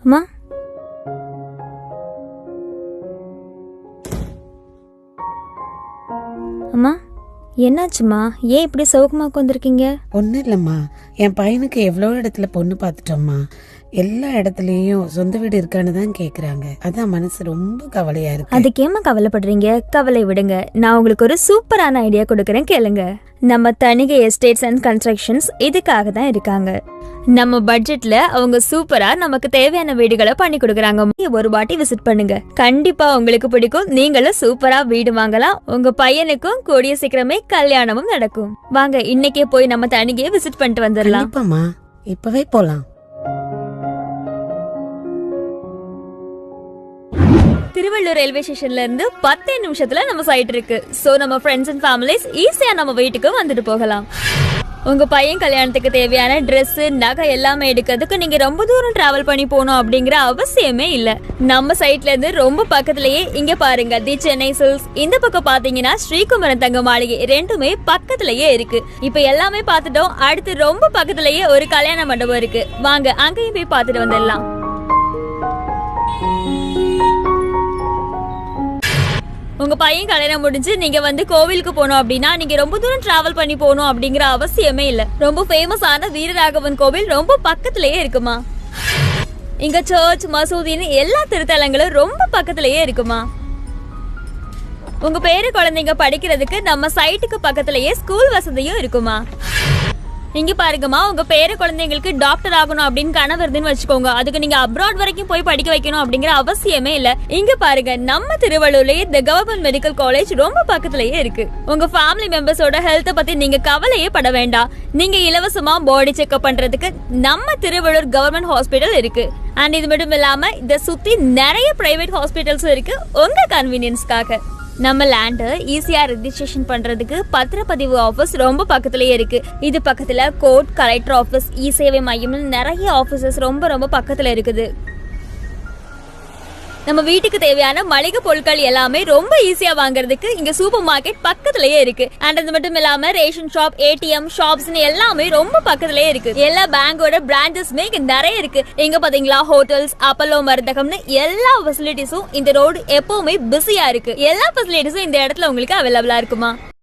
அம்மா, அம்மா, என்னாச்சுமா? ஏன் இப்படி சவுக்கமா உட்காந்துருக்கீங்க? ஒன்றும் இல்லைம்மா, என் பையனுக்கு எவ்வளோ இடத்துல பொண்ணு பார்த்துட்டோம்மா. எல்லா இடத்துலயும் சொந்த வீடு இருக்கான்னு தான் கேக்குறாங்க. அதான் மனசு ரொம்ப கவலையா இருக்கு. அதுக்கு ஏமா கவலைப்படுறீங்க? கவலை விடுங்க. நான் உங்களுக்கு ஒரு சூப்பரான ஐடியா கொடுக்கறேன், கேளுங்க. நம்ம தணிகை எஸ்டேட்ஸ் அண்ட் கன்ஸ்ட்ரக்ஷன்ஸ் இதுக்காக தான் இருக்காங்க. நம்ம பட்ஜெட்ல அவங்க சூப்பரா நமக்கு தேவையான வீடுகளை பண்ணி கொடுக்கறாங்க. ஒரு வாட்டி விசிட் பண்ணுங்க, கண்டிப்பா உங்களுக்கு பிடிக்கும். நீங்களும் சூப்பரா வீடு வாங்கலாம். உங்க பையனுக்கும் கூடிய சீக்கிரமே கல்யாணமும் நடக்கும். வாங்க இன்னைக்கே போய் நம்ம தணிகையை விசிட் பண்ணிட்டு வந்துடலாம். கண்டிப்பாம்மா, இப்பவே போலாம். திருவள்ளூர் ரயில்வே ஸ்டேஷன்ல இருந்து 10 நிமிஷத்துல நம்ம சைட் இருக்கு. சோ நம்ம ஃப்ரெண்ட்ஸ் அண்ட் ஃபேமிலிஸ் ஈஸியா நம்ம வீட்டுக்கு வந்துட்டு போகலாம். உங்க பையன் கல்யாணத்துக்கு தேவையான ட்ரெஸ், நகை எல்லாமே எடுக்கிறதுக்கு நீங்க ரொம்ப தூரம் டிராவல் பண்ணி போகணும் அப்படிங்கிற அவசியமே இல்ல. நம்ம சைட்ல இருந்து ரொம்ப பக்கத்துலயே இங்க பாருங்க, தி சென்னை சில்க்ஸ். இந்த பக்கம் பாத்தீங்கன்னா ஸ்ரீகுமரன் தங்க மாளிகை, ரெண்டுமே பக்கத்துலயே இருக்கு. இப்ப எல்லாமே பாத்துட்டோம். அடுத்து ரொம்ப பக்கத்துலயே ஒரு கல்யாண மண்டபம் இருக்கு. வாங்க அங்கேயும் போய் பாத்துட்டு வந்துடலாம். உங்க பையன் கல்யாணம் முடிஞ்சு நீங்க வந்து கோவிலுக்கு போனோம் அப்படின்னா நீங்க ரொம்ப தூரம் டிராவல் பண்ணி போகணும் அப்படிங்கிற அவசியமே இல்ல. ரொம்ப ஃபேமஸான வீரராகவன் கோவில் ரொம்ப பக்கத்திலேயே இருக்குமா. இங்க சர்ச், மசூதின்னு எல்லா திருத்தலங்களும் ரொம்ப பக்கத்திலேயே இருக்குமா. உங்க பேரு குழந்தைங்க படிக்கிறதுக்கு நம்ம சைட்டுக்கு பக்கத்திலேயே ஸ்கூல் வசதியும் இருக்குமா. இங்க பாருங்கம்மா, உங்க பேர குழந்தைங்களுக்கு டாக்டர் ஆகணும் அப்படின்னு கனவு இருந்துன்னு வச்சுக்கோங்க. அதுக்கு நீங்க அப்ராட் வரைக்கும் போய் படிக்க வைக்கணும் அப்படிங்கிற அவசியமே இல்ல. இங்க பாருங்க, நம்ம திருவள்ளூர்லயே தி கவர்மெண்ட் மெடிக்கல் காலேஜ் ரொம்ப பக்கத்துலயே இருக்கு. உங்க ஃபேமிலி மெம்பர்ஸோட ஹெல்த் பத்தி நீங்க கவலையே பட வேண்டாம். நீங்க இலவசமா பாடி செக்அப் பண்றதுக்கு நம்ம திருவள்ளூர் கவர்மெண்ட் ஹாஸ்பிட்டல் இருக்கு. அண்ட் இது மட்டும் இல்லாம இத சுத்தி நிறைய பிரைவேட் ஹாஸ்பிட்டல்ஸும் இருக்கு உங்க கன்வீனியன்ஸ்க்காக. நம்ம லேண்ட் ஈஸியா ரெஜிஸ்ட்ரேஷன் பண்றதுக்கு பத்திரப்பதிவு ஆபீஸ் ரொம்ப பக்கத்துலயே இருக்கு. இது பக்கத்துல கோர்ட், கலெக்டர் ஆபீஸ், இ சேவை மையம், நிறைய ஆபீசஸ் ரொம்ப ரொம்ப பக்கத்துல இருக்குது. நம்ம வீட்டுக்கு தேவையான மளிகை பொருட்கள் எல்லாமே ரொம்ப ஈஸியா வாங்குறதுக்கு இங்க சூப்பர் மார்க்கெட் பக்கத்துலயே இருக்கு. அண்ட் அது மட்டும் இல்லாம ரேஷன் ஷாப், ஏடிஎம் ஷாப்ஸ் எல்லாமே ரொம்ப பக்கத்துலயே இருக்கு. எல்லா பேங்கோட பிரான்ச்சஸ்மே இங்க நிறைய இருக்கு. எங்க பாத்தீங்களா, ஹோட்டல்ஸ், அப்பல்லோ மருந்தகம்னு எல்லா ஃபெசிலிட்டிஸும் இந்த ரோடு எப்பவுமே பிஸியா இருக்கு. எல்லா ஃபெசிலிட்டிஸும் இந்த இடத்துல உங்களுக்கு அவைலபிளா இருக்குமா.